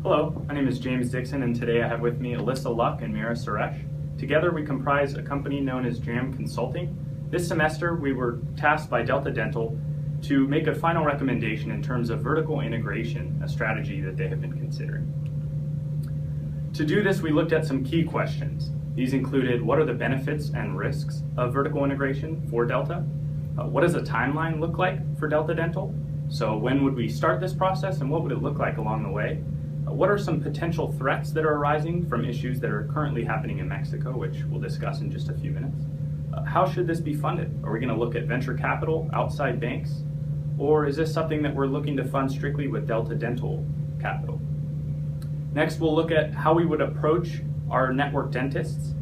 Hello, my name is James Dixon, and today I have with me Alyssa Luck and Mira Suresh. Together we comprise a company known as JAM Consulting. This semester we were tasked by Delta Dental to make a final recommendation in terms of vertical integration, a strategy that they have been considering. To do this, we looked at some key questions. These included, what are the benefits and risks of vertical integration for Delta? What does a timeline look like for Delta Dental? So when would we start this process and what would it look like along the way? What are some potential threats that are arising from issues that are currently happening in Mexico, which we'll discuss in just a few minutes? How should this be funded? Are we going to look at venture capital, outside banks? Or is this something that we're looking to fund strictly with Delta Dental capital? Next, we'll look at how we would approach our network dentists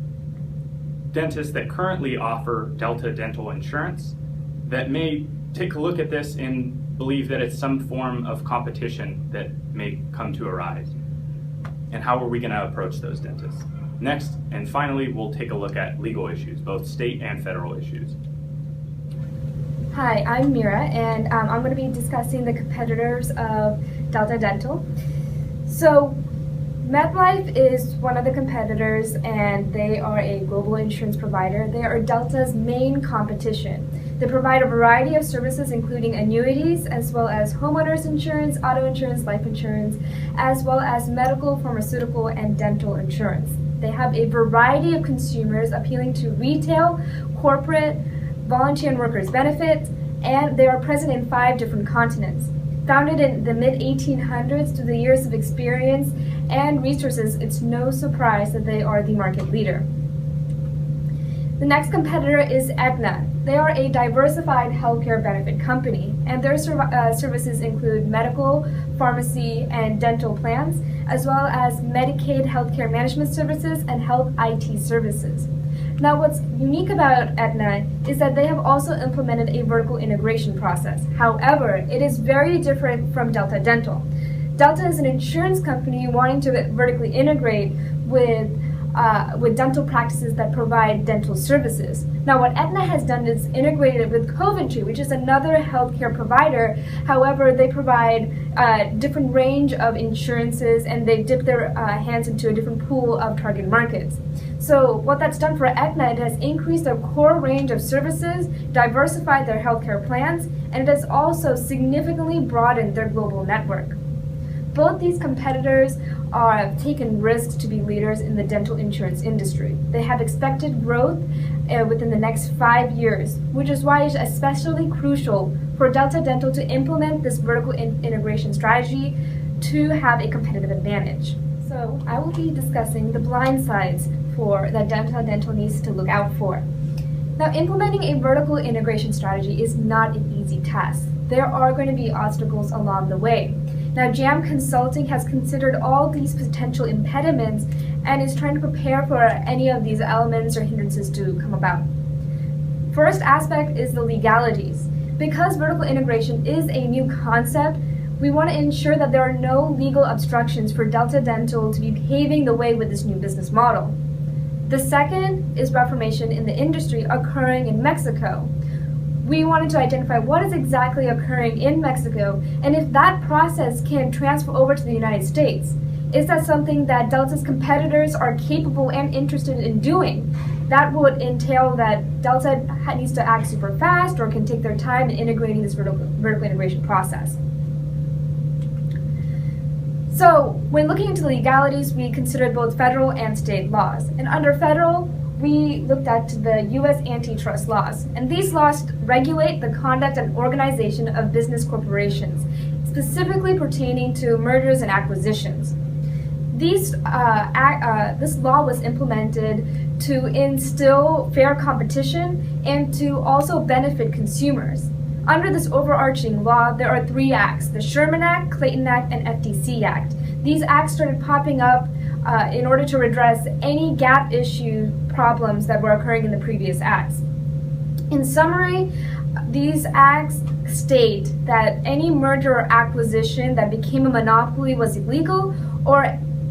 that currently offer Delta Dental insurance that may take a look at this and believe that it's some form of competition that may come to arise. And how are we going to approach those dentists? Next, and finally, we'll take a look at legal issues, both state and federal issues. Hi, I'm Mira, and I'm going to be discussing the competitors of Delta Dental. So, MetLife is one of the competitors, and they are a global insurance provider. They are Delta's main competition. They provide a variety of services, including annuities, as well as homeowners insurance, auto insurance, life insurance, as well as medical, pharmaceutical, and dental insurance. They have a variety of consumers appealing to retail, corporate, volunteer and workers' benefits, and they are present in 5 different continents. Founded in the mid-1800s, through the years of experience and resources, it's no surprise that they are the market leader. The next competitor is Aetna. They are a diversified healthcare benefit company, and their services include medical, pharmacy, and dental plans, as well as Medicaid healthcare management services and health IT services. Now, what's unique about Aetna is that they have also implemented a vertical integration process. However, it is very different from Delta Dental. Delta is an insurance company wanting to vertically integrate with dental practices that provide dental services. Now, what Aetna has done is integrated with Coventry, which is another healthcare provider. However, they provide a different range of insurances, and they dip their hands into a different pool of target markets. So what that's done for Aetna, it has increased their core range of services, diversified their healthcare plans, and it has also significantly broadened their global network. Both these competitors have taken risks to be leaders in the dental insurance industry. They have expected growth within the next 5 years, which is why it's especially crucial for Delta Dental to implement this vertical integration strategy to have a competitive advantage. So I will be discussing the blind sides that Delta Dental needs to look out for. Now, implementing a vertical integration strategy is not an easy task. There are going to be obstacles along the way. Now, JAM Consulting has considered all these potential impediments and is trying to prepare for any of these elements or hindrances to come about. First aspect is the legalities. Because vertical integration is a new concept, we want to ensure that there are no legal obstructions for Delta Dental to be paving the way with this new business model. The second is reformation in the industry occurring in Mexico. We wanted to identify what is exactly occurring in Mexico and if that process can transfer over to the United States. Is that something that Delta's competitors are capable and interested in doing? That would entail that Delta needs to act super fast or can take their time in integrating this vertical integration process. So, when looking into the legalities, we considered both federal and state laws. And under federal, we looked at the U.S. antitrust laws. And these laws regulate the conduct and organization of business corporations, specifically pertaining to mergers and acquisitions. This law was implemented to instill fair competition and to also benefit consumers. Under this overarching law, there are 3 acts: the Sherman Act, Clayton Act, and FTC Act. These acts started popping up in order to redress any gap issue problems that were occurring in the previous acts. In summary, these acts state that any merger or acquisition that became a monopoly was illegal,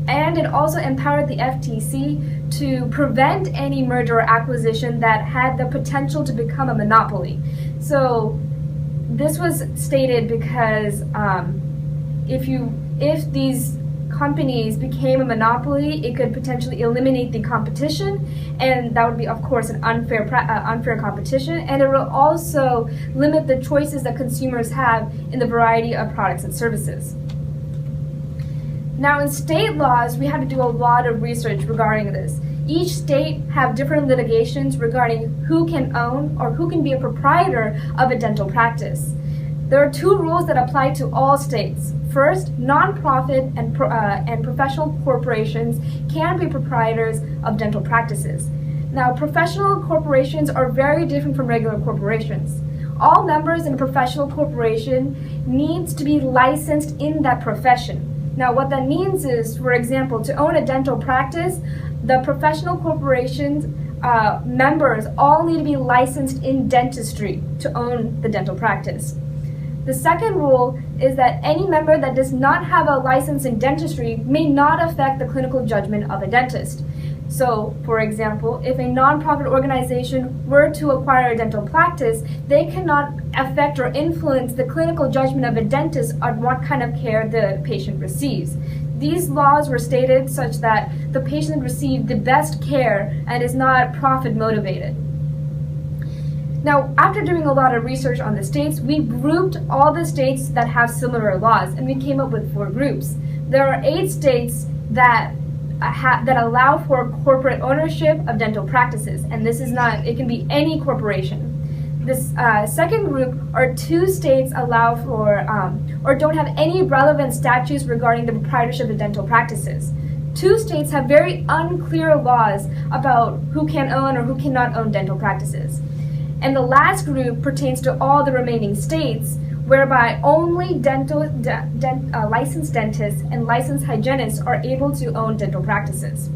and it also empowered the FTC to prevent any merger or acquisition that had the potential to become a monopoly. So this was stated because if these companies became a monopoly, it could potentially eliminate the competition, and that would be, of course, an unfair competition, and it will also limit the choices that consumers have in the variety of products and services. Now, in state laws, we had to do a lot of research regarding this. Each state have different litigations regarding who can own or who can be a proprietor of a dental practice. There are two rules that apply to all states. First, nonprofit and professional corporations can be proprietors of dental practices. Now, professional corporations are very different from regular corporations. All members in a professional corporation needs to be licensed in that profession. Now, what that means is, for example, to own a dental practice, the professional corporation's members all need to be licensed in dentistry to own the dental practice. The second rule is that any member that does not have a license in dentistry may not affect the clinical judgment of a dentist. So, for example, if a nonprofit organization were to acquire a dental practice, they cannot affect or influence the clinical judgment of a dentist on what kind of care the patient receives. These laws were stated such that the patient received the best care and is not profit motivated. Now, after doing a lot of research on the states, we grouped all the states that have similar laws, and we came up with 4 groups. There are 8 states that allow for corporate ownership of dental practices, and this is not, it can be any corporation. This second group are 2 states allow for or don't have any relevant statutes regarding the proprietorship of dental practices. 2 states have very unclear laws about who can own or who cannot own dental practices. And the last group pertains to all the remaining states, whereby only licensed dentists and licensed hygienists are able to own dental practices.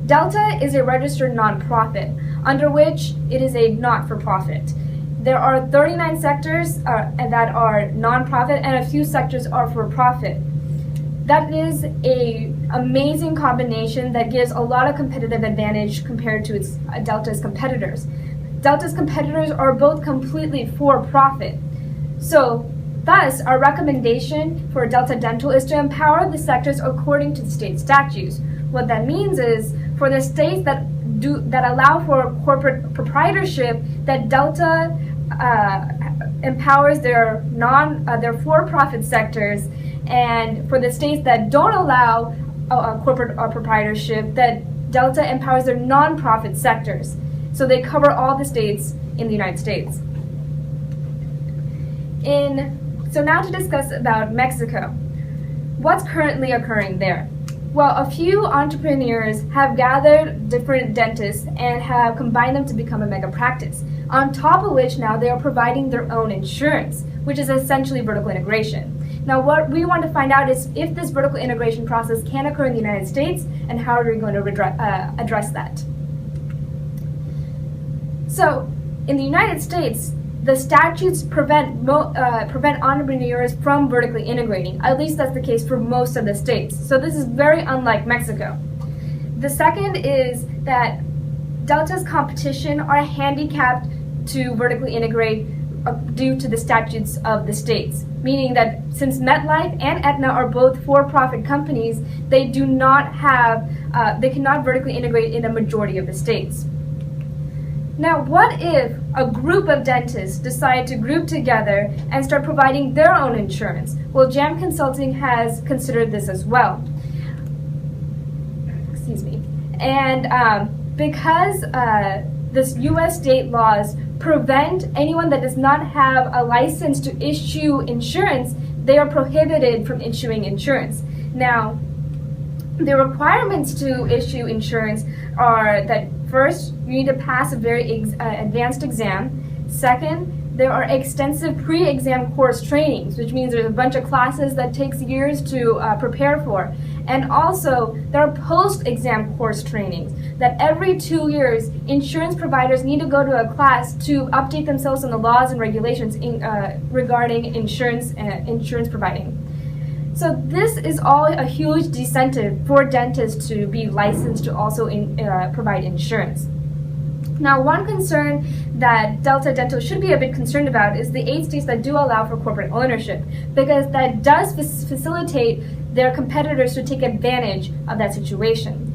Delta is a registered nonprofit, under which it is a not-for-profit. There are 39 sectors that are nonprofit, and a few sectors are for-profit. That is an amazing combination that gives a lot of competitive advantage compared to Delta's competitors. Delta's competitors are both completely for-profit. So, thus, our recommendation for Delta Dental is to empower the sectors according to the state statutes. What that means is, for the states that allow for corporate proprietorship, that Delta empowers their for-profit sectors, and for the states that don't allow corporate proprietorship, that Delta empowers their non-profit sectors. So they cover all the states in the United States. So now to discuss about Mexico. What's currently occurring there? Well, a few entrepreneurs have gathered different dentists and have combined them to become a mega practice. On top of which now they are providing their own insurance, which is essentially vertical integration. Now what we want to find out is if this vertical integration process can occur in the United States, and how are we going to address that. So in the United States, the statutes prevent entrepreneurs from vertically integrating. At least that's the case for most of the states. So this is very unlike Mexico. The second is that Delta's competition are handicapped to vertically integrate due to the statutes of the states, meaning that since MetLife and Aetna are both for-profit companies, they cannot vertically integrate in a majority of the states. Now, what if a group of dentists decide to group together and start providing their own insurance? Well, JAM Consulting has considered this as well. Excuse me. And because this U.S. state laws prevent anyone that does not have a license to issue insurance, they are prohibited from issuing insurance. Now, the requirements to issue insurance are that first, you need to pass a very advanced exam. Second, there are extensive pre-exam course trainings, which means there's a bunch of classes that takes years to prepare for. And also, there are post-exam course trainings that every 2 years, insurance providers need to go to a class to update themselves on the laws and regulations regarding insurance providing. So this is all a huge disincentive for dentists to be licensed to also provide insurance. Now, one concern that Delta Dental should be a bit concerned about is the 8 states that do allow for corporate ownership, because that does facilitate their competitors to take advantage of that situation.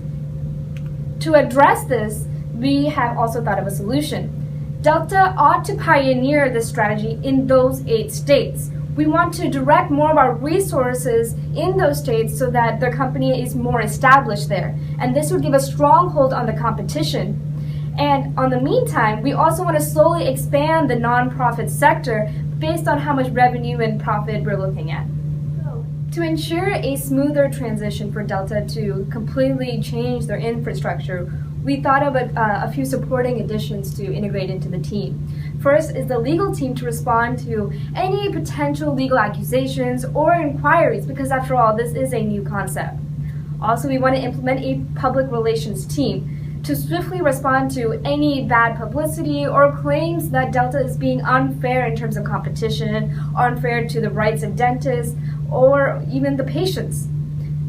To address this, we have also thought of a solution. Delta ought to pioneer this strategy in those 8 states. We want to direct more of our resources in those states so that their company is more established there. And this would give a strong hold on the competition. And on the meantime, we also want to slowly expand the nonprofit sector based on how much revenue and profit we're looking at. To ensure a smoother transition for Delta to completely change their infrastructure, we thought of a few supporting additions to integrate into the team. First is the legal team to respond to any potential legal accusations or inquiries, because after all, this is a new concept. Also, we want to implement a public relations team to swiftly respond to any bad publicity or claims that Delta is being unfair in terms of competition, or unfair to the rights of dentists, or even the patients.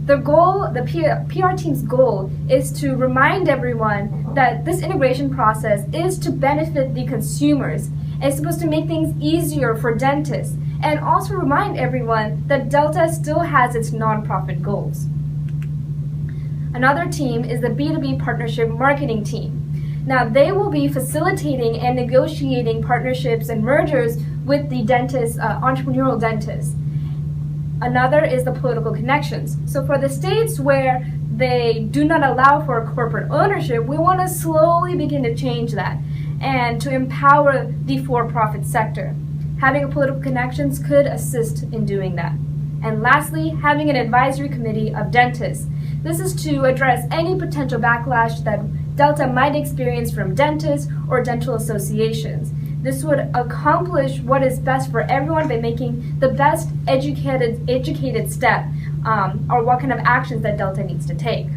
The goal, the PR team's goal, is to remind everyone that this integration process is to benefit the consumers. It's supposed to make things easier for dentists, and also remind everyone that Delta still has its nonprofit goals. Another team is the B2B partnership marketing team. Now, they will be facilitating and negotiating partnerships and mergers with the dentists, entrepreneurial dentists. Another is the political connections. So for the states where they do not allow for corporate ownership, we want to slowly begin to change that and to empower the for-profit sector. Having a political connections could assist in doing that. And lastly, having an advisory committee of dentists. This is to address any potential backlash that Delta might experience from dentists or dental associations. This would accomplish what is best for everyone by making the best educated step, or what kind of actions that Delta needs to take.